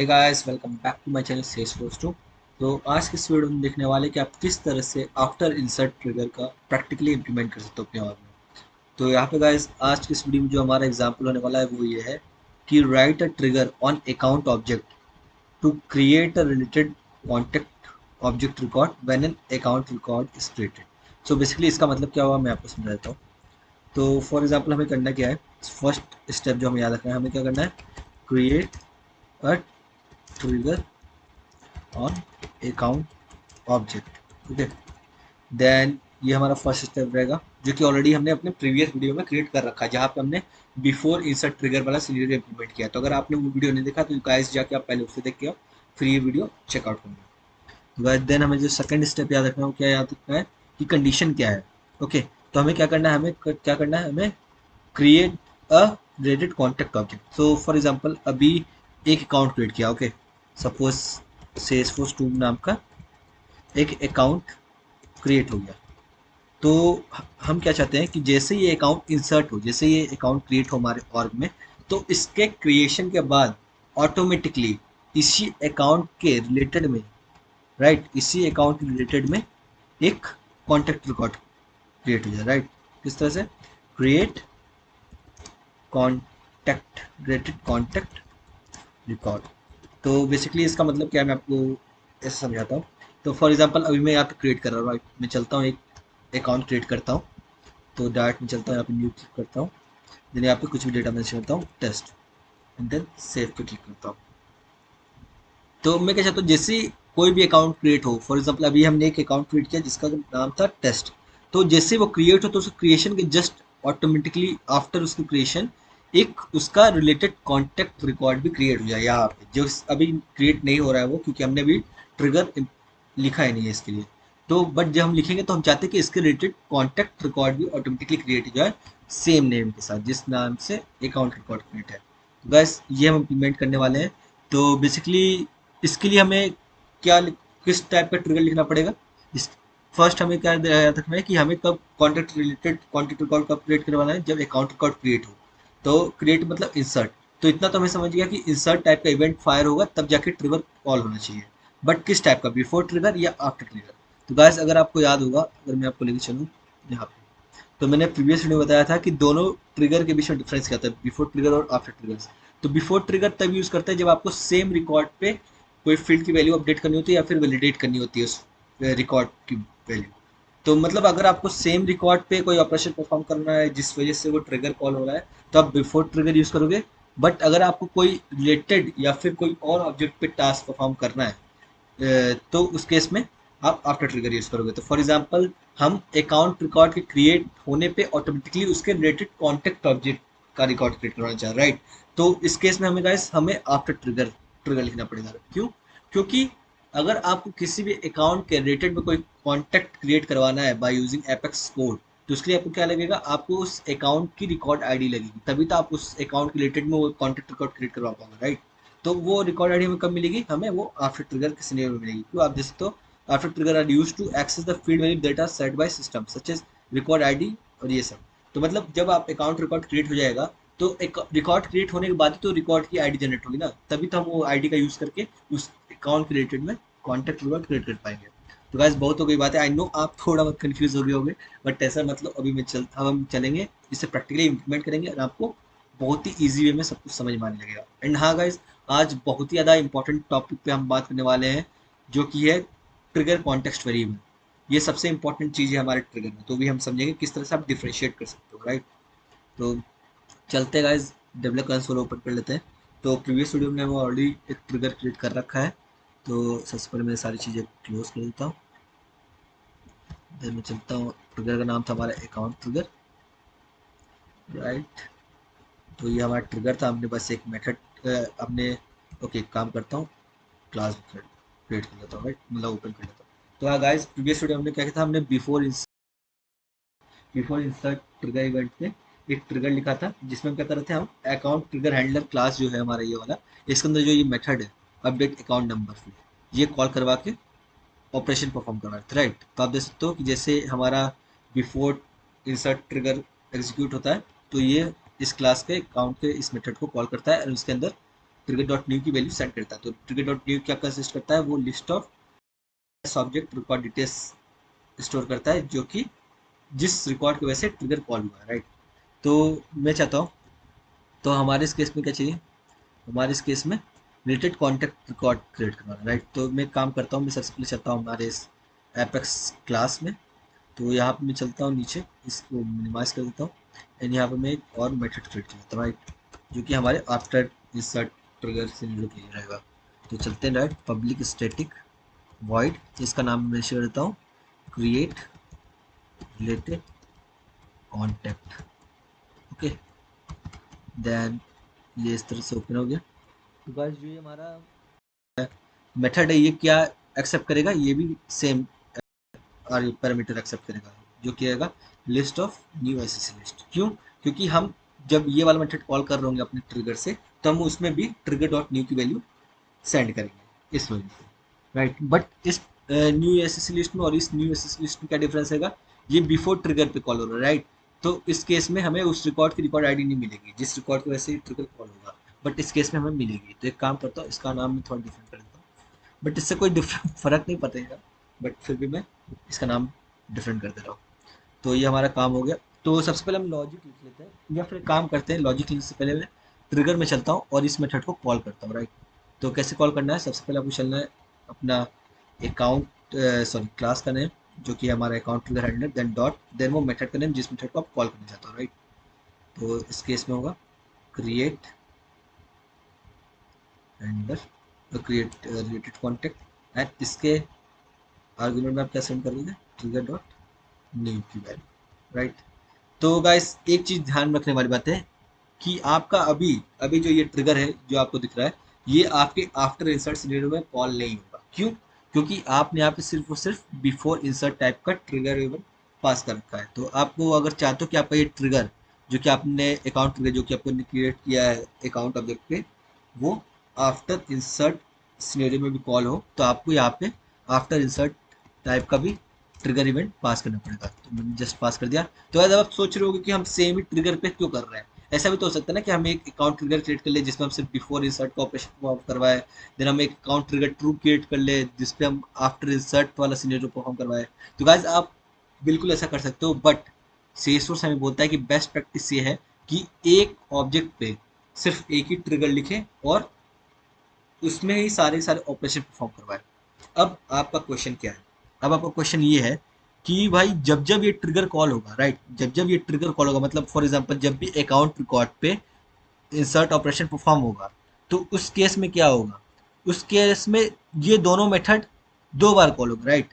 Hey guys, welcome back to my channel Salesforce 2। तो आज की इस वीडियो में देखने वाले कि आप किस तरह से आफ्टर इंसर्ट ट्रिगर का प्रैक्टिकली इंप्लीमेंट कर सकते हो अपने वर्क में। तो यहाँ पे गाइस आज की इस वीडियो में जो हमारा एग्जांपल होने वाला है वो ये है कि write a trigger on account object to create a related contact object record when an account record is created. So basically इसका मतलब क्या हुआ मैं आपको समझा देता हूँ। तो फॉर एग्जाम्पल हमें करना क्या है, फर्स्ट स्टेप जो हमें याद रखना है, हमें क्या करना है, create a trigger on account object. Okay, then ये हमारा फर्स्ट स्टेप रहेगा जो कि ऑलरेडी हमने अपने प्रीवियस वीडियो में क्रिएट कर रखा है, जहाँ पे हमने बिफोर इंसर्ट ट्रिगर वाला सिनेरियो इंप्लीमेंट किया। तो अगर आपने वो वीडियो नहीं देखा तो गाइस जाके आप पहले उससे देख के आओ, फिर ये वीडियो चेकआउट करना। गाइस देन हमें जो सेकंड स्टेप याद रखना है वो क्या याद रखना है कि कंडीशन क्या है। ओके, तो हमें क्या करना है, क्या करना है, हमें create a related contact object. So for example अभी एक अकाउंट क्रिएट किया। ओके, सपोज सेल्सफोर्स 2 नाम का एक अकाउंट क्रिएट हो गया। तो हम क्या चाहते हैं कि जैसे ये अकाउंट इंसर्ट हो, जैसे ये अकाउंट क्रिएट हो हमारे ऑर्ग में, तो इसके क्रिएशन के बाद ऑटोमेटिकली इसी अकाउंट के रिलेटेड में, राइट, इसी अकाउंट के रिलेटेड में एक कॉन्टेक्ट रिकॉर्ड क्रिएट हो जाए। राइट, किस तरह से, create contact related contact record. तो बेसिकली इसका मतलब क्या है, मैं आपको ऐसे समझाता हूँ। तो फॉर एग्जांपल अभी मैं यहाँ पे क्रिएट कर रहा हूँ, राइट, मैं चलता हूँ एक अकाउंट क्रिएट करता हूँ। तो डायरेक्ट में चलता हूँ, यहाँ पे न्यू क्लिक करता हूँ, देन यहाँ पे कुछ भी डेटा मेंशन करता हूँ, टेस्ट, एंड देन सेव पे क्लिक करता हूँ। तो मैं क्या चाहता हूँ, जैसे कोई भी अकाउंट क्रिएट हो, फॉर एग्जांपल अभी हमने एक अकाउंट क्रिएट किया जिसका नाम था टेस्ट। तो जैसे वो क्रिएट हो तो उसके क्रिएशन के जस्ट ऑटोमेटिकली आफ्टर उसकी क्रिएशन एक उसका रिलेटेड कॉन्टेक्ट रिकॉर्ड भी क्रिएट हो जाए यहाँ पे, जो अभी क्रिएट नहीं हो रहा है वो, क्योंकि हमने अभी ट्रिगर लिखा ही नहीं है इसके लिए। तो बट जब हम लिखेंगे तो हम चाहते हैं कि इसके रिलेटेड कॉन्टेक्ट रिकॉर्ड भी ऑटोमेटिकली क्रिएट हो जाए सेम नेम के साथ जिस नाम से अकाउंट रिकॉर्ड क्रिएट है। तो बस ये हम इम्प्लीमेंट करने वाले हैं। तो बेसिकली इसके लिए हमें क्या, किस टाइप का ट्रिगर लिखना पड़ेगा। इस फर्स्ट हमें क्या याद रखना है कि हमें कब कॉन्टेक्ट रिलेटेड कॉन्टेक्ट रिकॉर्ड कब क्रिएट करवाना है, जब अकाउंट रिकॉर्ड क्रिएट हो। तो क्रिएट मतलब इंसर्ट। तो इतना तो हमें समझ गया कि इंसर्ट टाइप का इवेंट फायर होगा तब जाके ट्रिगर कॉल होना चाहिए। बट किस टाइप का, बिफोर ट्रिगर या आफ्टर ट्रिगर। तो गाइस अगर आपको याद होगा, अगर मैं आपको लेके चलूँ यहाँ पे, तो मैंने प्रीवियस वीडियो में बताया था कि दोनों ट्रिगर के बीच में डिफरेंस क्या होता है, बिफोर ट्रिगर और आफ्टर ट्रिगर। तो बिफोर ट्रिगर तब यूज करते हैं जब आपको सेम रिकॉर्ड पे कोई फील्ड की वैल्यू अपडेट करनी होती है या फिर वैलिडेट करनी होती है उस रिकॉर्ड की वैल्यू। तो मतलब अगर आपको सेम रिकॉर्ड पे कोई ऑपरेशन परफॉर्म करना है जिस वजह से वो ट्रिगर कॉल हो रहा है, तो आप बिफोर ट्रिगर यूज करोगे। बट अगर आपको कोई रिलेटेड या फिर कोई और ऑब्जेक्ट पे टास्क परफॉर्म करना है, तो उस केस में आप आफ्टर ट्रिगर यूज करोगे। तो फॉर एग्जांपल हम अकाउंट रिकॉर्ड के क्रिएट होने पे ऑटोमेटिकली उसके रिलेटेड कॉन्टेक्ट ऑब्जेक्ट का रिकॉर्ड क्रिएट करवाना चाह रहे हैं, राइट। तो इस केस में हमें गाइस हमें आफ्टर ट्रिगर ट्रिगर लिखना पड़ेगा। क्यों? क्योंकि अगर आपको किसी भी अकाउंट के रिलेटेड में कोई कॉन्टेक्ट क्रिएट करवाना है बाय यूजिंग एपेक्स कोड, तो उसके लिए आपको क्या लगेगा, आपको उस अकाउंट की रिकॉर्ड आईडी लगेगी, तभी तो आप उस अकाउंट के रिलेटेड में वो कॉन्टेक्ट रिकॉर्ड क्रिएट करवा पाओगे, राइट। तो वो रिकॉर्ड आईडी हमें कब मिलेगी, हमें वो आफ्टर ट्रिगर के सिनेरियो में मिलेगी। क्यों? आप देख तो after trigger are used to access the field value data set by system such as record ID और ये सब। तो मतलब जब आप अकाउंट रिकॉर्ड क्रिएट हो जाएगा, तो एक रिकॉर्ड क्रिएट होने के बाद ही तो रिकॉर्ड की आईडी जनरेट होगी ना, तभी तो हम वो आईडी का यूज करके उस अकाउंट के रिलेटेड में कॉन्टेक्ट रिकॉर्ड क्रिएट कर पाएंगे। तो गाइस बहुत हो गई बात है, आई नो आप थोड़ा बहुत कंफ्यूज हो गए होंगे, बट ऐसा मतलब अभी अब हम चलेंगे, इसे प्रैक्टिकली इंप्लीमेंट करेंगे और आपको बहुत ही ईजी वे में सब कुछ समझ में आने लगेगा। एंड हाँ गाइस, आज बहुत ही ज़्यादा इंपॉर्टेंट टॉपिक पे हम बात करने वाले हैं, जो कि है ट्रिगर कॉन्टेक्स्ट वेरिएबल। ये सबसे इंपॉर्टेंट चीज़ है हमारे ट्रिगर में, तो भी हम समझेंगे किस तरह से आप डिफ्रेंशिएट कर सकते हो, राइट। तो चलते हैं गाइस, डेवलप कंसोल ओपन कर लेते हैं। तो प्रीवियस वीडियो में वो ऑलरेडी एक ट्रिगर क्रिएट कर रखा है। तो सबसे पहले मैं सारी चीज़ें क्लोज कर देता हूँ, देन मैं चलता हूँ। ट्रिगर का नाम था हमारा अकाउंट ट्रिगर, राइट। तो ये हमारा ट्रिगर था, हमने बस एक मेथड हमने, ओके काम करता हूँ, क्लास क्रिएट कर लेता हूँ, राइट, मतलब ओपन कर लेता हूँ। तो हाँ गाइस, प्रीवियस वीडियो हमने क्या किया था, हमने बिफोर इंसर्ट ट्रिगर इवेंट में एक ट्रिगर लिखा था जिसमें हम क्या कर रहे थे, हम अकाउंट ट्रिगर हैंडलर क्लास जो है हमारा ये वाला, इसके अंदर जो ये मेथड है अपडेट अकाउंट नंबर फील्ड, ये कॉल करवा के ऑपरेशन परफॉर्म करवा रहे थे, राइट। तो आप देख सकते हो कि जैसे हमारा बिफोर इंसर्ट ट्रिगर एग्जीक्यूट होता है, तो ये इस क्लास के अकाउंट के इस मेथड को कॉल करता है और उसके अंदर ट्रिगर डॉट न्यू की वैल्यू सेंड करता है। तो ट्रिगर डॉट न्यू क्या कंसिस्ट करता है, वो list of subject record details store करता है जो कि जिस रिकॉर्ड की वजह से ट्रिगर कॉल हुआ है, राइट। तो मैं चाहता हूँ, तो हमारे इस केस में क्या चाहिए, हमारे इस केस में रिलेटेड कॉन्टैक्ट रिकॉर्ड क्रिएट करना है, राइट। तो मैं काम करता हूँ, मैं सबसे पहले चाहता हूँ हमारे इस एपेक्स क्लास में, तो यहाँ पे मैं चलता हूँ नीचे, इसको मिनिमाइज कर देता हूँ एंड यहाँ पे मैं एक और मेथड क्रिएट कर देता हूँ, राइट, जो कि हमारे आफ्टर इंसर्ट ट्रिगर से रिलेटेड के लिए रहेगा। तो चलते हैं, राइट, पब्लिक स्टैटिक वॉइड, इसका नाम मैं शेयर देता हूँ create related contact, okay. Then ये इस तरह से ओपन हो गया। तो गाइस जो ये हमारा मेथड है, ये क्या एक्सेप्ट करेगा, ये भी सेम और पैरामीटर एक्सेप्ट करेगा, जो कि आएगा list of new SSC list. क्यों, क्योंकि हम जब ये वाला मेथड कॉल कर रहे होंगे अपने ट्रिगर से, तो हम उसमें भी ट्रिगर डॉट न्यू की वैल्यू सेंड करेंगे इस वजह से, राइट। बट इस न्यू एसएससी लिस्ट में और इस न्यू एसएससी लिस्ट में क्या डिफरेंस रहेगा, ये बिफोर ट्रिगर पे कॉल हो रहा है, राइट। तो इस केस में हमें उस रिकॉर्ड की रिकॉर्ड आईडी नहीं मिलेगी जिस रिकॉर्ड की वजह से ट्रिगर कॉल होगा, बट इस केस में हमें मिलेगी। तो एक काम करता हूँ, इसका नाम मैं थोड़ा डिफरेंट कर देता हूँ, बट इससे कोई डिफरेंट फर्क नहीं पड़ेगा, बट फिर भी मैं इसका नाम डिफरेंट कर दे रहा हूँ। तो ये हमारा काम हो गया। तो सबसे पहले हम लॉजिक लिख लेते हैं, या फिर काम करते हैं, लॉजिक लिखने से पहले मैं ट्रिगर में चलता हूँ और इस मेथड को कॉल करता हूँ, राइट। तो कैसे कॉल करना है, सबसे पहले आपको चलना है अपना अकाउंट, सॉरी क्लास का नेम, जो कि हमारा account trigger handler, then dot, then वो मेथड का नेम जिस मेथड को आप कॉल करना चाहते हो, राइट। तो इस केस में होगा क्रिएट हैंडलर, तो क्रिएट रिलेटेड कॉन्टेक्ट एंड इसके आर्गुमेंट में आप क्या सेंड कर दोगे, ट्रिगर डॉट न्यू की वैल्यू, राइट। तो गाइस एक चीज ध्यान रखने वाली बात है कि आपका अभी अभी जो ये ट्रिगर है जो आपको दिख रहा है, ये आपके आफ्टर इंसर्ट सिनेरियो में कॉल नहीं होगा। क्यों, क्योंकि आपने यहाँ पे सिर्फ और सिर्फ बिफोर इंसर्ट टाइप का ट्रिगर इवेंट पास कर रखा है। तो आपको अगर चाहते हो कि आपका ये ट्रिगर जो कि आपने अकाउंट ट्रिगर जो कि आपको क्रिएट किया है अकाउंट ऑब्जेक्ट पे, वो आफ्टर इंसर्ट सिनेरियो में भी कॉल हो, तो आपको यहाँ पे आफ्टर इंसर्ट टाइप का भी ट्रिगर इवेंट पास करना पड़ेगा। तो मैंने जस्ट पास कर दिया। तो आज आप सोच रहे होगे कि हम सेम ही ट्रिगर पे क्यों कर रहे हैं, ऐसा भी तो हो सकता है ना कि हम एक अकाउंट ट्रिगर क्रिएट कर ले जिसमें हम सिर्फ बिफोर इंसर्ट का ऑपरेशन परफॉर्म करवाए, देन हम एक अकाउंट ट्रिगर ट्रू क्रिएट कर ले जिसपे हम आफ्टर इंसर्ट वाला सिनेरियो परफॉर्म करवाए। तो गाइस आप बिल्कुल ऐसा कर सकते हो, बट सेल्सफोर्स हमें बोलता है कि बेस्ट प्रैक्टिस ये है कि एक ऑब्जेक्ट पे सिर्फ एक ही ट्रिगर लिखें और उसमें ही सारे सारे ऑपरेशन परफॉर्म करवाए। अब आपका क्वेश्चन क्या है, अब आपका क्वेश्चन ये है कि भाई जब जब ये ट्रिगर कॉल होगा, राइट, जब जब ये ट्रिगर कॉल होगा, मतलब फॉर एग्जांपल जब भी अकाउंट रिकॉर्ड पे इंसर्ट ऑपरेशन परफॉर्म होगा, तो उस केस में क्या होगा, उस केस में ये दोनों मेथड दो बार कॉल होंगे, राइट।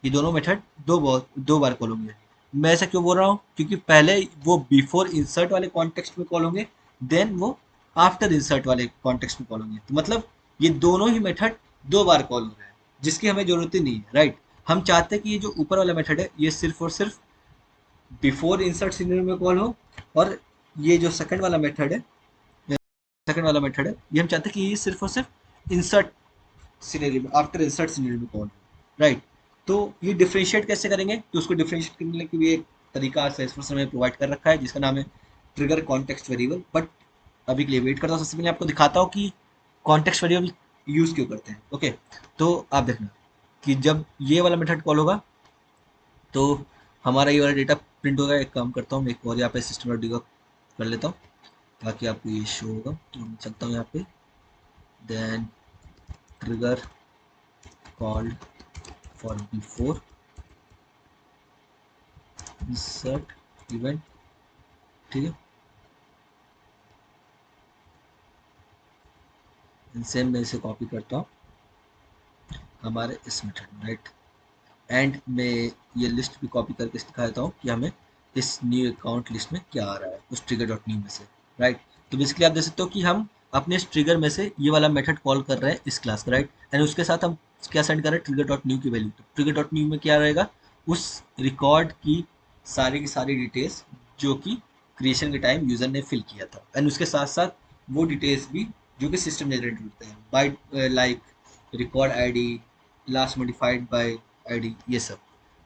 ये दोनों मेथड दो बार कॉल होंगे। मैं ऐसा क्यों बोल रहा हूँ, क्योंकि पहले वो बिफोर इंसर्ट वाले कॉन्टेक्स्ट में कॉल होंगे, देन वो आफ्टर इंसर्ट वाले कॉन्टेक्स्ट में कॉल होंगे। तो मतलब ये दोनों ही मेथड दो बार कॉल हो रहे हैं, जिसकी हमें जरूरत ही नहीं है, राइट। हम चाहते हैं कि ये जो ऊपर वाला मेथड है ये सिर्फ और सिर्फ बिफोर इंसर्ट सिनेरियो में कॉल हो, और ये जो सेकंड वाला मेथड है ये हम चाहते हैं कि ये सिर्फ और सिर्फ इंसर्ट सिनेरियो में, आफ्टर इंसर्ट सिनेरियो में कॉल हो, राइट। तो ये डिफरेंशिएट कैसे करेंगे, तो उसको डिफरेंशिएट करने के लिए एक तरीका सेल्सफोर्स ने प्रोवाइड कर रखा है जिसका नाम है ट्रिगर कॉन्टेक्स्ट वेरिएबल। बट अभी के लिए वेट करता हूँ, सबसे पहले आपको दिखाता हूँ कि कॉन्टेक्स्ट वेरिएबल यूज क्यों करते हैं, ओके। तो आप देखना कि जब ये वाला मेथड कॉल होगा तो हमारा ये वाला डेटा प्रिंट होगा। एक काम करता हूँ, एक और यहाँ पे सिस्टम डॉट डिबग कर लेता हूँ ताकि आपको ये शो होगा। तो मैं चलता हूँ यहाँ पे, then trigger called for before insert event, ठीक है। सेम मैं इसे कॉपी करता हूँ हमारे इस मेथड में, राइट। एंड मैं ये लिस्ट भी कॉपी करके दिखा देता हूँ कि हमें इस न्यू अकाउंट लिस्ट में क्या आ रहा है उस ट्रिगर डॉट न्यू में से, राइट। तो बेसिकली आप देख सकते हो कि हम अपने इस ट्रिगर में से ये वाला मेथड कॉल कर रहे हैं इस क्लास का, राइट। एंड उसके साथ हम क्या सेंड कर रहे हैं, ट्रिगर डॉट न्यू की वैल्यू। तो ट्रिगर डॉट न्यू में क्या रहेगा, उस रिकॉर्ड की सारी डिटेल्स जो कि क्रिएशन के टाइम यूजर ने फिल किया था, एंड उसके साथ साथ वो डिटेल्स भी जो कि सिस्टम जनरेट होते हैं by like record ID, last modified by ID, ये सब।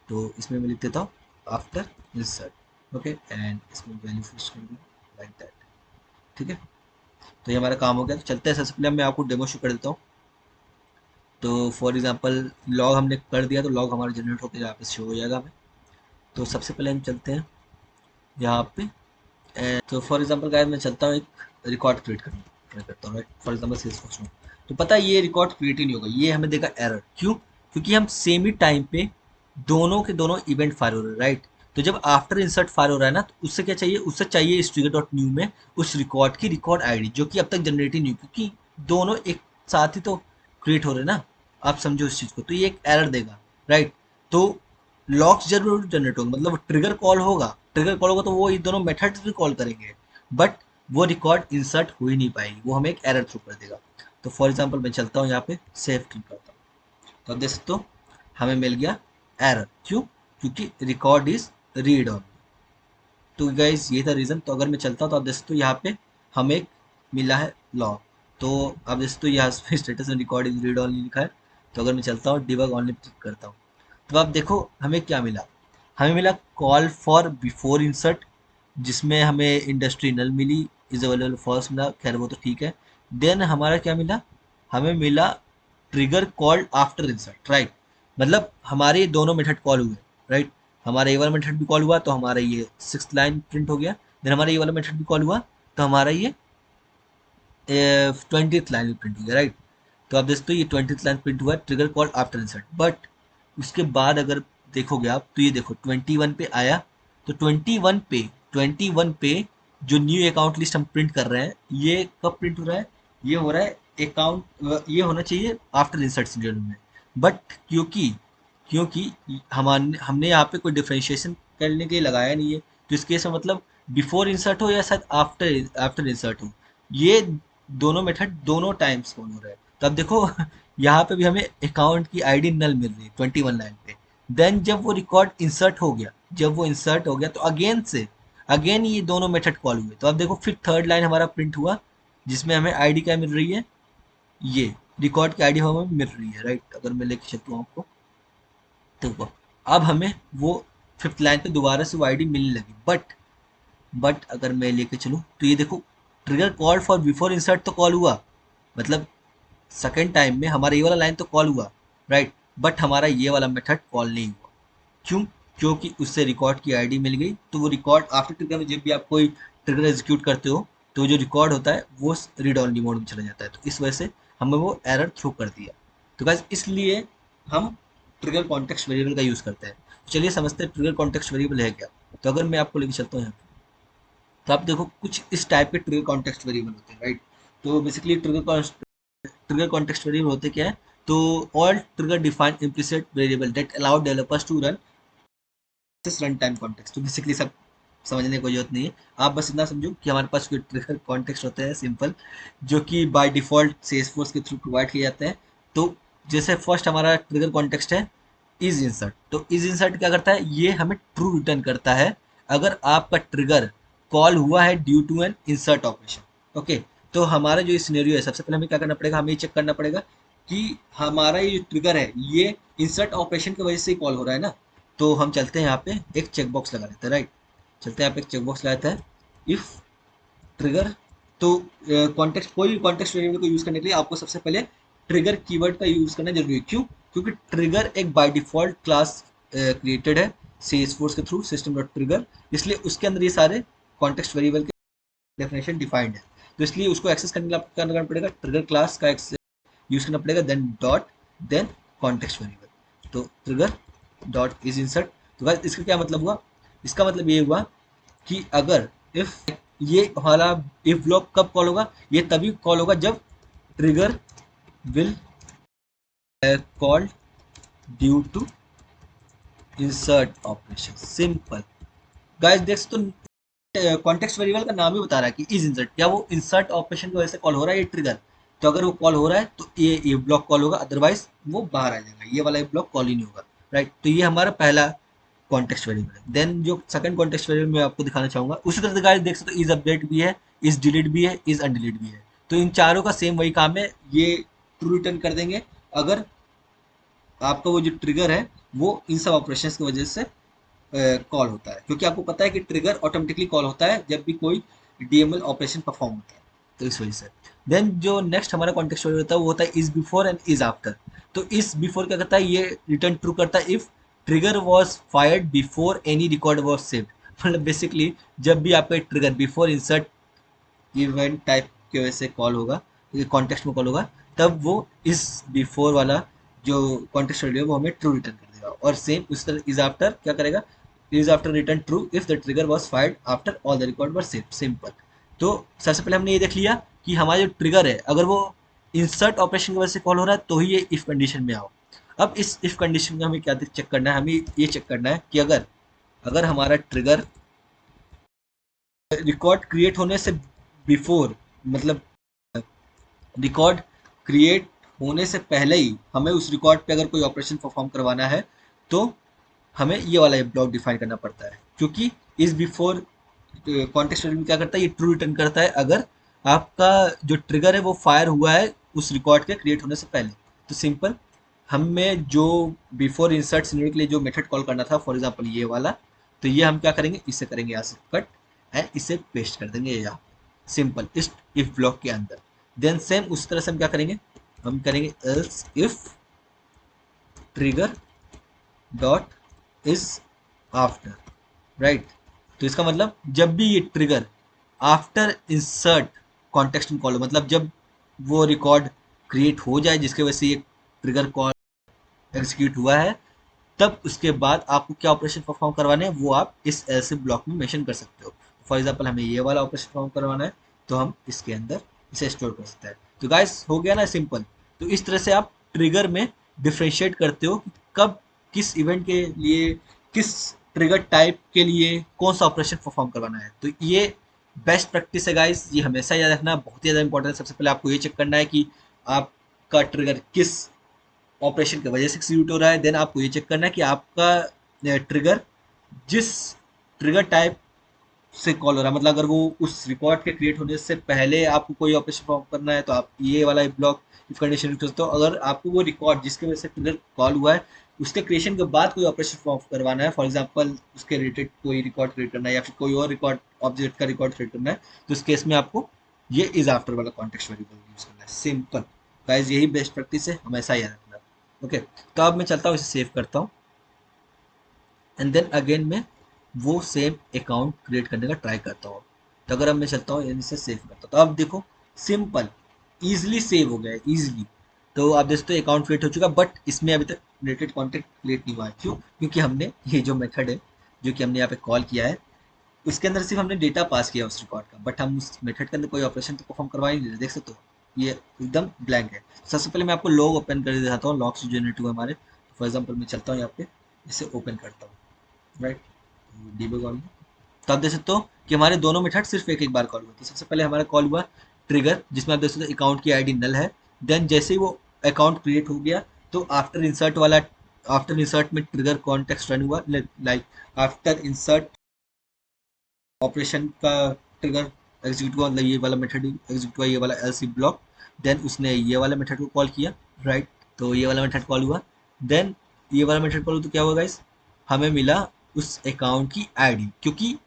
तो इसमें मैं लिख देता हूँ आफ्टर इंसर्ट, ओके, एंड इसमें वैल्यू फिक्स कर दूँ लाइक दैट, ठीक है। तो ये हमारा काम हो गया। तो चलते हैं, सबसे पहले मैं आपको डेमो शो कर देता हूँ। तो फॉर एग्जांपल लॉग हमने कर दिया, तो लॉग हमारा जनरेट होकर यहाँ पे शो हो जाएगा हमें। तो सबसे पहले हम चलते हैं यहाँ पे। तो फॉर एग्जांपल गाइस मैं चलता हूँ, एक रिकॉर्ड क्रिएट करना ट्राई करता हूँ, राइट। फॉर एग्जांपल सेल्सफोर्स में तो पता है ये रिकॉर्ड क्रिएट ही नहीं होगा, ये हमें देगा एरर। क्यों? क्योंकि हम सेम ही टाइम पे दोनों के दोनों इवेंट फायर हो रहे हैं, राइट। तो जब आफ्टर इंसर्ट फायर हो रहा है ना, तो उससे क्या चाहिए, उससे चाहिए इस ट्रिगर डॉट न्यू में उस रिकॉर्ड की रिकॉर्ड आईडी, जो कि अब तक जनरेट ही नहीं हुई, क्योंकि दोनों एक साथ ही तो क्रिएट हो रहे हैं ना। आप समझो इस चीज़ को, तो ये एक एरर देगा, राइट। तो लॉक्स जरूर जनरेट होंगे, मतलब ट्रिगर कॉल होगा, ट्रिगर कॉल होगा तो वो ये दोनों मेथड्स भी कॉल करेंगे, बट वो रिकॉर्ड इंसर्ट हो ही नहीं पाएगी, वो हमें एक एरर थ्रो कर देगा। तो फॉर एग्जांपल मैं चलता हूँ यहाँ पे सेव क्लिक करता हूँ, तो अब देख सकते हो हमें मिल गया एरर। क्यों? क्योंकि रिकॉर्ड इज रीड ऑन। तो गाइज ये था रीज़न। तो अगर मैं चलता हूँ तो आप देख सकते हो यहाँ पे हमें एक मिला है लॉग। तो आप देख सकते हो यहाँ पे स्टेटस में रिकॉर्ड इज रीड ऑनली लिखा है। तो अगर मैं चलता हूँ डिबग ऑनली क्लिक करता हूँ, तो आप देखो हमें क्या मिला। हमें मिला कॉल फॉर बिफोर इंसर्ट, जिसमें हमें इंडस्ट्री नल मिली, इज अवेलेबल फॉल्स मिला, खैर वो तो ठीक है। देन हमारा क्या मिला, हमें मिला trigger called after insert, right. मतलब हमारे दोनों मेथड कॉल हुए, राइट। हमारा ये वाला मेथड भी कॉल हुआ तो हमारा ये 6th लाइन प्रिंट हो गया। देन हमारा ये वाला मेथड भी कॉल हुआ तो हमारा ये 20th लाइन भी प्रिंट हो गया, राइट। तो आप देखते हो ये 20th लाइन प्रिंट हुआ है, trigger call after insert. But उसके बाद अगर देखोगे आप, तो ये देखो 21 पे आया। तो 21 पे जो न्यू अकाउंट लिस्ट हम प्रिंट कर रहे हैं, ये कब प्रिंट हो रहा है, ये हो रहा है अकाउंट, ये होना चाहिए आफ्टर इंसर्ट सीरियल में। बट क्योंकि क्योंकि हमारे हमने यहाँ पे कोई डिफरेंशिएशन करने के लिए लगाया नहीं है, तो इस केस में मतलब बिफोर इंसर्ट हो या शायद आफ्टर आफ्टर इंसर्ट हो, ये दोनों मेथड दोनों टाइम्स फॉलो हो रहा है। तो अब देखो यहाँ पे भी हमें अकाउंट की आईडी नल मिल रही है 21 लाइन पे। देन जब वो रिकॉर्ड इंसर्ट हो गया, जब वो इंसर्ट हो गया तो अगेन से अगेन ये दोनों मेथड कॉल हुए। तो अब देखो फिर थर्ड लाइन हमारा प्रिंट हुआ, जिसमें हमें आईडी क्या मिल रही है, ये रिकॉर्ड की आईडी हमें मिल रही है, राइट। अगर मैं लेके चलता हूँ आपको, देखो अब हमें वो फिफ्थ लाइन पे दोबारा से वो आईडी मिलने लगी। बट अगर मैं लेके चलूँ तो ये देखो trigger call for before insert तो कॉल हुआ, मतलब सेकेंड टाइम में हमारा ये वाला लाइन तो कॉल हुआ, राइट। बट हमारा ये वाला मेथड कॉल नहीं हुआ। क्यों? क्योंकि उससे रिकॉर्ड की आईडी मिल गई। तो वो रिकॉर्ड आफ्टर ट्रिगर में जब भी आप कोई ट्रिगर एग्जीक्यूट करते हो, तो जो रिकॉर्ड होता है वो रीड ऑनली मोड में चला जाता है। तो इस वजह से हमें वो एरर थ्रो कर दिया। तो गाइस इसलिए हम ट्रिगर कॉन्टेक्स्ट वेरिएबल का यूज़ करते हैं। तो चलिए समझते हैं ट्रिगर कॉन्टेक्स्ट वेरिएबल है क्या। तो अगर मैं आपको लेके चलता हूँ यहाँ पे, तो आप देखो कुछ इस टाइप के ट्रिगर कॉन्टेक्स्ट वेरिएबल होते हैं, राइट। तो बेसिकली ट्रिगर कॉन्टेक्स्ट वेरिएबल होते क्या है, तो all trigger define implicit variable that allow developers to run run time context. तो बेसिकली सब समझने की जरूरत नहीं है, आप बस इतना समझो कि हमारे पास कोई ट्रिगर कॉन्टेक्स्ट होते हैं सिंपल, जो कि बाय डिफॉल्ट सेल्सफोर्स के थ्रू प्रोवाइड किए जाते हैं। तो जैसे फर्स्ट हमारा ट्रिगर कॉन्टेक्स्ट है इज इंसर्ट। तो इज इंसर्ट क्या करता है, ये हमें ट्रू रिटर्न करता है अगर आपका ट्रिगर कॉल हुआ है due to an insert operation. Okay, तो हमारा जो सिनेरियो है, सबसे पहले हमें क्या करना पड़ेगा, हमें ये चेक करना पड़ेगा कि हमारा ये ट्रिगर है ये इंसर्ट ऑपरेशन की वजह से कॉल हो रहा है ना। तो हम चलते हैं यहाँ पे एक चेक बॉक्स लगा लेते हैं, राइट। चलते हैं यहाँ पे एक चेक बॉक्स लगाते हैं इफ ट्रिगर। तो कॉन्टेक्स्ट कोई भी कॉन्टेक्स्ट वेरिएबल को यूज करने के लिए आपको सबसे पहले ट्रिगर कीवर्ड का यूज करना जरूरी है। क्यों? क्योंकि ट्रिगर एक बाय डिफॉल्ट क्लास क्रिएटेड है सेल्सफोर्स के थ्रू सिस्टम डॉट ट्रिगर, इसलिए उसके अंदर ये सारे कॉन्टेक्स्ट वेरिएबल के डेफिनेशन डिफाइंड है। तो इसलिए उसको एक्सेस करने के लिए आपको क्या करना पड़ेगा, ट्रिगर क्लास का यूज करना पड़ेगा, then dot then context variable. तो ट्रिगर डॉट इज इंसर्ट। तो गाइस इसका क्या मतलब हुआ, इसका मतलब ये हुआ कि अगर इफ ये हमारा इफ ब्लॉक कब कॉल होगा, ये तभी कॉल होगा जब trigger will called due to insert operation. Simple guys, देख तो कॉन्टेक्स्ट वेरिएबल का नाम ही बता रहा है कि इज इंसर्ट, क्या वो इंसर्ट ऑपरेशन की वजह से कॉल हो रहा है ये ट्रिगर। तो अगर वो कॉल हो रहा है तो ये ब्लॉक कॉल होगा, अदरवाइज वो बाहर आ जाएगा, ये वाला ब्लॉक कॉल ही नहीं होगा, राइट। तो ये हमारा पहला कॉन्टेक्स्ट वेरिएबल है। देन जो सेकंड कॉन्टेक्स्ट वेरिएबल मैं आपको दिखाना चाहूंगा, उसी तरह से गाइस देख सकते हो इज अपडेट भी है, इज डिलीट भी है, इज अनडिलीट भी है। तो इन चारों का सेम वही काम है, ये ट्रू रिटर्न कर देंगे अगर आपका वो जो ट्रिगर है वो इन सब ऑपरेशंस की वजह से कॉल होता है। क्योंकि आपको पता है कि ट्रिगर ऑटोमेटिकली कॉल होता है जब भी कोई डीएमएल ऑपरेशन परफॉर्म होता है। तो इस वजह से देन जो नेक्स्ट हमारा कॉन्टेक्स्ट होता है वो होता है is before and is after. तो इस बिफोर क्या करता है, ये रिटर्न ट्रू करता है if trigger was fired before any record was saved. मतलब बेसिकली जब भी आपका trigger before insert event type की वजह से कॉल होगा, कॉन्टेक्स्ट में कॉल होगा, तब वो इस बिफोर वाला जो कॉन्टेक्स्ट है वो हमें ट्रू रिटर्न कर देगा। और सेम उस तरह इज आफ्टर क्या करेगा, is after return true if the trigger was fired after all the record were saved. Simple. तो सबसे पहले हमने ये देख लिया कि हमारा जो ट्रिगर है अगर वो इंसर्ट ऑपरेशन की वजह से कॉल हो रहा है तो ही ये इफ कंडीशन में आओ। अब इस इफ कंडीशन में हमें क्या चेक करना है, हमें ये चेक करना है कि अगर अगर हमारा ट्रिगर रिकॉर्ड क्रिएट होने से बिफोर, मतलब रिकॉर्ड क्रिएट होने से पहले ही हमें उस रिकॉर्ड पे अगर कोई ऑपरेशन परफॉर्म करवाना है तो हमें ये वाला ब्लॉक डिफाइन करना पड़ता है। क्योंकि इस बिफोर कॉन्टेक्स्ट में क्या करता है, ये ट्रू रिटर्न करता है अगर आपका जो ट्रिगर है वो फायर हुआ है उस रिकॉर्ड के क्रिएट होने से पहले। तो सिंपल, हमें जो बिफोर इंसर्ट सिनेरियो के लिए जो मेथड कॉल करना था, फॉर एग्जांपल ये वाला, तो ये हम क्या करेंगे, इसे करेंगे यहाँ से कट एंड इसे पेस्ट कर देंगे यहाँ सिंपल इस इफ ब्लॉक के अंदर। देन सेम उस तरह से हम क्या करेंगे, हम करेंगे else if trigger dot is after, right. तो इसका मतलब जब भी ये ट्रिगर आफ्टर इंसर्ट कॉन्टेक्स्ट में कॉल हो, मतलब जब वो रिकॉर्ड क्रिएट हो जाए जिसकी वजह से ये ट्रिगर कॉल एग्जीक्यूट हुआ है, तब उसके बाद आपको क्या ऑपरेशन परफॉर्म करवाने हैं वो आप इस ऐसे ब्लॉक में मेंशन कर सकते हो। फॉर एग्जांपल हमें ये वाला ऑपरेशन परफॉर्म करवाना है तो हम इसके अंदर इसे स्टोर कर सकते हैं। तो गाइस हो गया ना सिंपल। तो इस तरह से आप ट्रिगर में डिफ्रेंशिएट करते हो कि कब किस इवेंट के लिए, किस ट्रिगर टाइप के लिए कौन सा ऑपरेशन परफॉर्म करवाना है। तो ये बेस्ट प्रैक्टिस है गाइस, ये हमेशा याद रखना, बहुत ही ज़्यादा इंपॉर्टेंट है। सबसे पहले आपको ये चेक करना है कि आपका ट्रिगर किस ऑपरेशन की वजह से एक्सिक्यूट हो रहा है। देन आपको ये चेक करना है कि आपका ट्रिगर जिस ट्रिगर टाइप से कॉल हो रहा है, मतलब अगर वो उस रिकॉर्ड के क्रिएट होने से पहले आपको कोई ऑपरेशन परफॉर्म करना है तो आप ये वाला ब्लॉक इफ कंडीशन यूज करते हो। अगर आपको वो रिकॉर्ड जिसके वजह से ट्रिगर कॉल हुआ है उसके क्रिएशन के बाद कोई ऑपरेशन परफॉर्म करवाना है, फॉर एग्जांपल उसके रिलेटेड कोई रिकॉर्ड क्रिएट करना है या फिर कोई और रिकॉर्ड ऑब्जेक्ट का रिकॉर्ड क्रिएट करना है, तो इस केस में आपको ये इज आफ्टर वाला कॉन्टेक्स्ट वेरिएबल यूज करना है। सिंपल गाइस, यही बेस्ट प्रैक्टिस है, हमेशा याद रखना। ओके, तो अब मैं चलता हूँ, इसे सेव करता हूँ एंड देन अगेन मैं वो सेम अकाउंट क्रिएट करने का ट्राई करता हूँ। तो अगर अब मैं चलता हूँ इसे सेव करता हूँ तो अब देखो सिंपल ईजिली सेव हो गया है, ईजिली। तो आप देखते हो अकाउंट क्रिएट हो चुका, बट इसमें अभी तक रिलेटेड कॉन्टेक्ट क्रिएट नहीं हुआ है। क्यों? क्योंकि हमने ये जो मेथड है जो कि हमने यहाँ पे कॉल किया है उसके अंदर सिर्फ हमने डेटा पास किया उस रिकॉर्ड का, बट हम उस मेथड के अंदर कोई ऑपरेशन तो परफॉर्म करवा ही नहीं रहे। देख सकते हो ये एकदम ब्लैंक है। सबसे पहले मैं आपको लॉग ओपन कर दिखाता हूँ, लॉग से जनरेट हुआ हमारे। फॉर एग्जाम्पल मैं चलता हूँ यहाँ पे, इसे ओपन करता हूँ, राइट, डीबग ऑन। तो आप देख सकते हो कि हमारे दोनों मेथड सिर्फ एक एक बार कॉल हुआ। तो सबसे पहले हमारा कॉल हुआ ट्रिगर जिसमें आप देख सकते हो अकाउंट की आईडी नल है। देन जैसे ही वो अकाउंट क्रिएट हो गया तो आफ्टर इंसर्ट वाला, आफ्टर इंसर्ट में ट्रिगर कॉन्टेक्स्ट रन हुआ, लाइक आफ्टर इंसर्ट ऑपरेशन का ट्रिगर एग्जीक्यूट हुआ, मतलब ये वाला मेथड एग्जीक्यूट हुआ, ये वाला एल्स ब्लॉक। देन उसने ये वाला मेथड को कॉल किया, राइट। तो ये वाला मेथड कॉल हुआ, देन ये वाला मेथड कॉल हुआ तो क्या हुआ गाइस, हमें मिला उस अकाउंट की आईडी, क्योंकि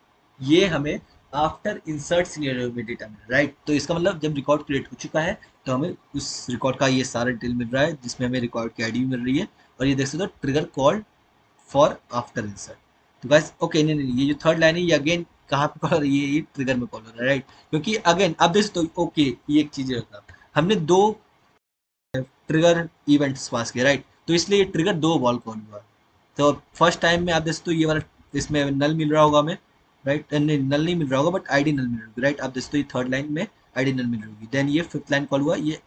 ये हमें आफ्टर इंसर्ट सिनेरियो में डेटा मिला, राइट। तो इसका मतलब जब रिकॉर्ड क्रिएट हो चुका है तो हमें उस रिकॉर्ड का ये सारा डिटेल मिल रहा है जिसमें हमें रिकॉर्ड की आईडी भी मिल रही है। और ये देख सकते हो trigger called for after insert. तो गाइस ओके, नहीं नहीं, ये जो थर्ड लाइन है ये अगेन कहाँ पे कॉल हो रही है, ये ट्रिगर में कॉल हो रहा है, राइट। क्योंकि अगेन आप देख सकते हो, ओके ये एक चीज रखना, हमने दो ट्रिगर इवेंट्स पास किए, राइट। तो इसलिए ये ट्रिगर दो बॉल कॉल हुआ। तो फर्स्ट टाइम में आप देख सकते हो ये वाला इसमें नल मिल रहा होगा हमें, राइट। नहीं, नल नहीं मिल रहा होगा बट आईडी नल मिल रही होगी, राइट। आप देख सकते हो ये थर्ड लाइन में आईडी नल मिल रही होगी। देन ये फिफ्थ लाइन कॉल हुआ ये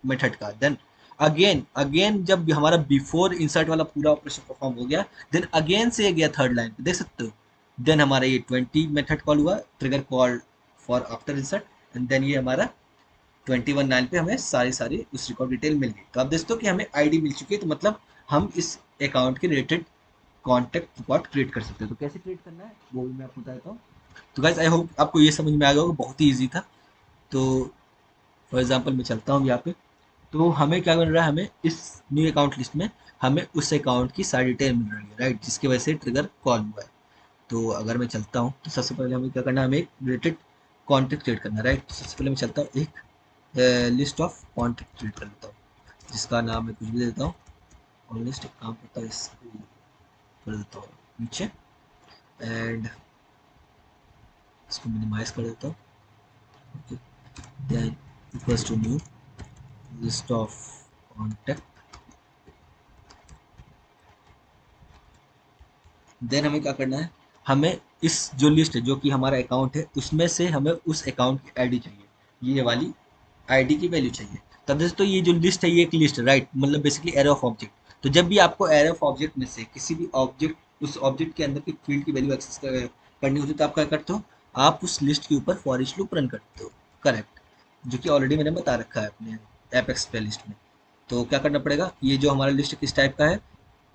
मेथड का। देन अगेन अगेन जब हमारा बिफोर इंसर्ट वाला पूरा ऑपरेशन परफॉर्म हो गया, देन अगेन से गया थर्ड लाइन पे, देख सकते हो। देन हमारा ये 20 मेथड कॉल हुआ, trigger call for after insert, and then ये हमारा 21 लाइन पे हमें सारी सारी उस रिकॉर्ड डिटेल मिल गई। तो आप देखते हो कि हमें आईडी मिल चुकी है, तो मतलब हम इस अकाउंट के रिलेटेड कॉन्टैक्ट रिकॉर्ड क्रिएट कर सकते हैं। तो कैसे क्रिएट करना है वो भी मैं आपको बताता हूँ। तो गाइस आई होप आपको ये समझ में आ गया होगा, बहुत ही ईजी था। तो फॉर एग्जांपल मैं चलता हूँ यहाँ पे, तो हमें क्या मिल रहा है, हमें इस न्यू अकाउंट लिस्ट में हमें उस अकाउंट की सारी डिटेल मिल रही है, राइट, जिसकी वजह से ट्रिगर कॉल हुआ है। तो अगर मैं चलता हूँ तो सबसे पहले हमें क्या करना है, हमें एक रिलेटेड कॉन्टेक्ट क्रिएट करना है, राइट। सबसे पहले मैं चलता हूँ एक लिस्ट ऑफ कॉन्टेक्ट क्रिएट कर लेता हूँ, जिसका नाम मैं कुछ भी दे देता हूँ। और लिस्ट एक काम करता है, इसको कर देता हूँ नीचे, एंड इसको मिनिमाइज कर देता हूँ। Okay, then equals to new list of contact. Then हमें क्या करना है, हमें इस जो लिस्ट है, जो कि हमारा अकाउंट है, उसमें से हमें उस अकाउंट की आईडी चाहिए, ये वाली आईडी की वैल्यू चाहिए। तब जैसे तो ये जो लिस्ट है ये एक लिस्ट है, राइट, मतलब बेसिकली एरे ऑफ ऑब्जेक्ट। तो जब भी आपको एरे ऑफ ऑब्जेक्ट में से किसी भी ऑब्जेक्ट, उस ऑब्जेक्ट के अंदर की फील्ड की वैल्यू एक्सेस करनी होती है, तो आप क्या करते हो, आप उस लिस्ट के ऊपर फॉर ईच लूप रन करते हो, करेक्ट, जो कि ऑलरेडी मैंने बता रखा है अपने एपेक्स प्ले लिस्ट में। तो क्या करना पड़ेगा, ये जो हमारा लिस्ट किस टाइप का है,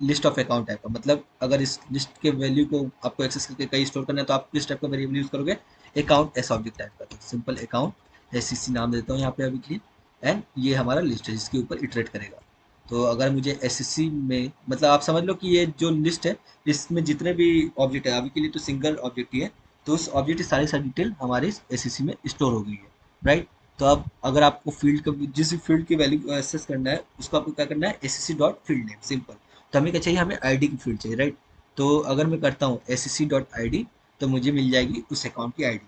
लिस्ट ऑफ अकाउंट टाइप का, मतलब अगर इस लिस्ट के वैल्यू को आपको एक्सेस करके कहीं स्टोर करना है, तो आप किस टाइप का वेरिएबल यूज करोगे, अकाउंट एस ऑब्जेक्ट टाइप का। तो सिंपल अकाउंट एससीसी नाम देता हूँ यहाँ पे अभी के लिए, एंड ये हमारा लिस्ट है जिसके ऊपर इटरेट करेगा। तो अगर मुझे एससीसी में, मतलब आप समझ लो कि ये जो लिस्ट है, इसमें जितने भी ऑब्जेक्ट है, अभी के लिए तो सिंगल ऑब्जेक्ट ही है, तो उस ऑब्जेक्ट की सारी सारी डिटेल हमारे इस एससीसी में स्टोर हो गई है, राइट। तो अब अगर आपको फील्ड का, जिस फील्ड की वैल्यू एक्सेस करना है, उसको आपको क्या करना है, SCC dot field name, simple. तो हमें क्या चाहिए, हमें आईडी की फील्ड चाहिए, राइट। तो अगर मैं करता हूँ एससीसी डॉट आईडी, तो मुझे मिल जाएगी उस अकाउंट की आईडी।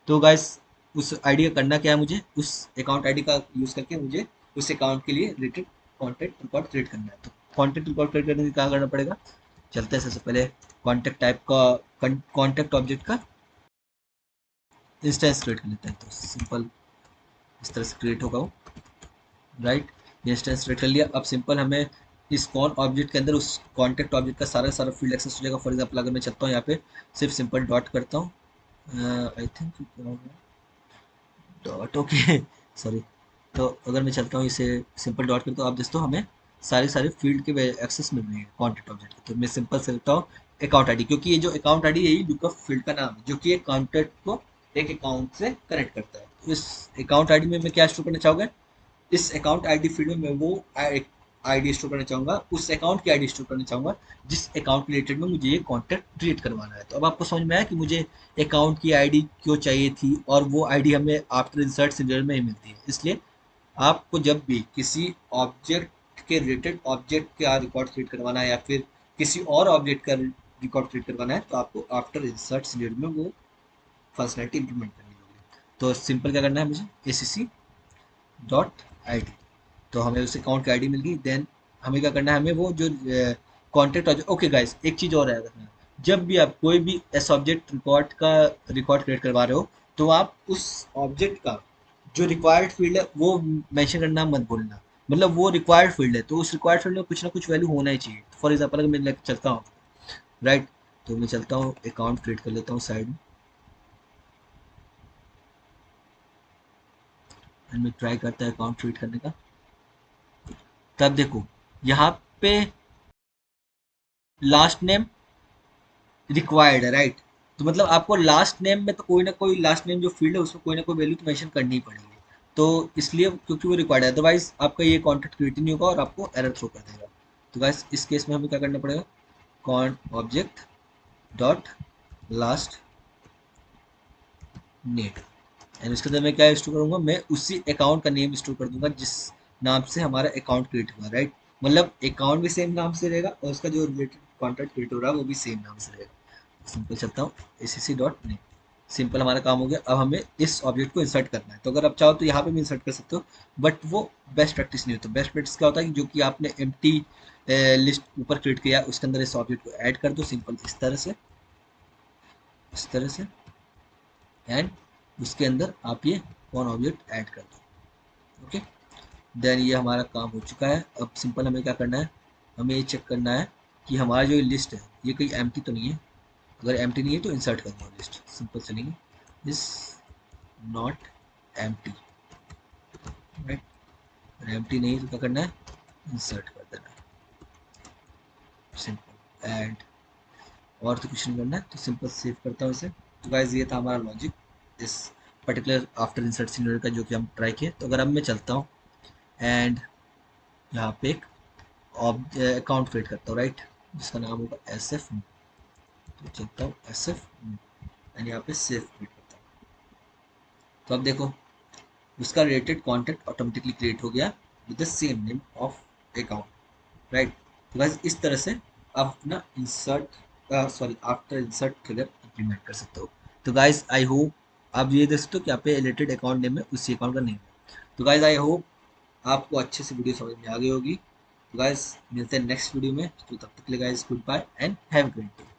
तो गाइस, उस आईडी का करना क्या है, मुझे उस अकाउंट आईडी का यूज़ करके मुझे उस अकाउंट के लिए रिलेटेड कॉन्टैक्ट रिकॉर्ड क्रिएट करना है। तो कॉन्टैक्ट रिकॉर्ड क्रिएट करने के लिए क्या करना पड़ेगा, चलते हैं सबसे पहले कॉन्टैक्ट टाइप का, कॉन्टैक्ट ऑब्जेक्ट का इंस्टेंस क्रिएट कर लेते हैं। तो सिंपल इस तरह से क्रिएट होगा वो, राइट। इंस्टेंस क्रिएट कर लिया। अब सिंपल हमें इस कॉन ऑब्जेक्ट के अंदर उस कॉन्टैक्ट ऑब्जेक्ट का सारा सारा फील्ड एक्सेस हो जाएगा। फॉर एग्जाम्पल अगर मैं चलता हूँ यहाँ पे, सिर्फ सिंपल डॉट करता हूँ, I think dot, okay sorry. तो अगर मैं चलता हूँ इसे सिंपल डॉट करता हूँ, आप दोस्तों हमें सारे सारे फील्ड के एक्सेस मिल रहे हैं कॉन्टैक्ट ऑब्जेक्ट के। तो मैं सिंपल से लिखता हूँ अकाउंट आईडी, क्योंकि ये जो अकाउंट आईडी यही लुकअप फील्ड का नाम है, जो कि एक कॉन्टैक्ट को एक अकाउंट से कनेक्ट करता है। तो इस अकाउंट आईडी में मैं क्या स्टोर करना चाहूँगा, इस अकाउंट आईडी फील्ड में मैं वो आईडी स्टोर करना चाहूँगा, उस अकाउंट की आईडी स्टोर करना चाहूँगा जिस अकाउंट रिलेटेड में मुझे ये कॉन्टैक्ट क्रिएट करवाना है। तो अब आपको समझ में आया कि मुझे अकाउंट की आईडी क्यों चाहिए थी, और वो आईडी हमें आफ्टर इंसर्ट सीरियल में ही मिलती है। इसलिए आपको जब भी किसी ऑब्जेक्ट के रिलेटेड ऑब्जेक्ट का रिकॉर्ड क्रिएट करवाना है, या फिर किसी और ऑब्जेक्ट का रिकॉर्ड क्रिएट करवाना है, तो आपको आफ्टर इंसर्ट सीरियल में वो फंक्शनलिटी इंप्लीमेंट करनी होगी। तो सिंपल क्या करना है, मुझे ए सी सी डॉट आई डी, तो हमें उस अकाउंट की आईडी मिल गई। देन हमें क्या करना है, हमें वो जो कॉन्टेक्ट, ओके गाइस, एक चीज़ और याद रखना, जब भी आप कोई भी एस ऑब्जेक्ट रिकॉर्ड का रिकॉर्ड क्रिएट करवा रहे हो, तो आप उस ऑब्जेक्ट का जो रिक्वायर्ड फील्ड है वो मेंशन करना मत भूलना। मतलब वो रिक्वायर्ड फील्ड है, तो उस रिक्वायर्ड फील्ड में कुछ ना कुछ वैल्यू होना ही चाहिए। फॉर एग्जाम्पल अगर मैं लेकर चलता हूँ, राइट, तो मैं चलता हूँ अकाउंट क्रिएट कर लेता हूँ साइड में, एंड मैं ट्राई करता है अकाउंट क्रिएट करने का। तब देखो यहाँ पे लास्ट नेम रिक्वायर्ड है, राइट। तो मतलब आपको लास्ट नेम में तो कोई ना कोई, लास्ट नेम जो फील्ड है उसमें कोई ना कोई वैल्यू तो मेंशन करनी ही पड़ेगी। तो इसलिए क्योंकि वो रिक्वायर्ड है, अदरवाइज आपका ये कॉन्टेक्ट क्रिएट नहीं होगा और आपको एरर थ्रो कर देगा। तो गाइस इस केस में हमें क्या करना पड़ेगा, con object dot last name, and उसके अंदर मैं क्या स्टोर करूंगा, मैं उसी अकाउंट का नेम स्टोर कर दूंगा जिस नाम से हमारा अकाउंट क्रिएट हुआ, राइट। मतलब अकाउंट भी सेम नाम से रहेगा और उसका जो रिलेटेड कॉन्टैक्ट क्रिएट हो रहा है वो भी सेम नाम से रहेगा। सिंपल चलता हूँ एसीसी डॉट नेम, सिंपल हमारा काम हो गया। अब हमें इस ऑब्जेक्ट को इंसर्ट करना है, तो अगर आप चाहो तो यहाँ पे भी इंसर्ट कर सकते हो, बट वो बेस्ट प्रैक्टिस नहीं होता। बेस्ट प्रैक्टिस क्या होता है कि जो कि आपने एम्प्टी लिस्ट ऊपर क्रिएट किया उसके अंदर इस ऑब्जेक्ट को ऐड कर दो, सिंपल इस तरह से, इस तरह से, एंड उसके अंदर आप ये कौन ऑब्जेक्ट ऐड कर दो, ओके। देन ये हमारा काम हो चुका है। अब सिंपल हमें क्या करना है, हमें ये चेक करना है कि हमारा जो लिस्ट है ये कहीं एम्प्टी तो नहीं है। अगर एम्प्टी नहीं है तो इंसर्ट कर दो लिस्ट, सिंपल चलेंगे, इज नॉट एम्प्टी, राइट। अगर एम्प्टी नहीं है तो क्या करना है, इंसर्ट कर देना है, सिंपल। एंड और तो कुछ नहीं करना है, तो सिंपल सेव करता हूँ इसे। तो गाइस ये था हमारा लॉजिक इस पर्टिकुलर आफ्टर इंसर्ट सिनेरियो का, जो कि हम ट्राई किए। तो अगर अब मैं चलता हूँ एंड यहाँ पे एक अकाउंट क्रिएट करता हूँ, राइट, जिसका नाम होगा एस एफ। तो चलता हूँ एस एफ एंड यहाँ पे सेव क्रिएट करता हूँ। तो अब देखो उसका रिलेटेड कॉन्टैक्ट ऑटोमेटिकली क्रिएट हो गया with the same name of account, right. तो गाइस इस तरह से आप अपना आफ्टर इंसर्ट ट्रिगर इम्प्लीमेंट कर सकते हो। तो गाइस आई होप आप ये देख सकते हो कि यहाँ पे रिलेटेड अकाउंट नेम है उसी अकाउंट का नेम है। तो गाइस आई होप आपको अच्छे से वीडियो समझ में आ गई होगी। तो गाइस मिलते हैं नेक्स्ट वीडियो में, तो तब तक के लिए guys good bye and have a great day.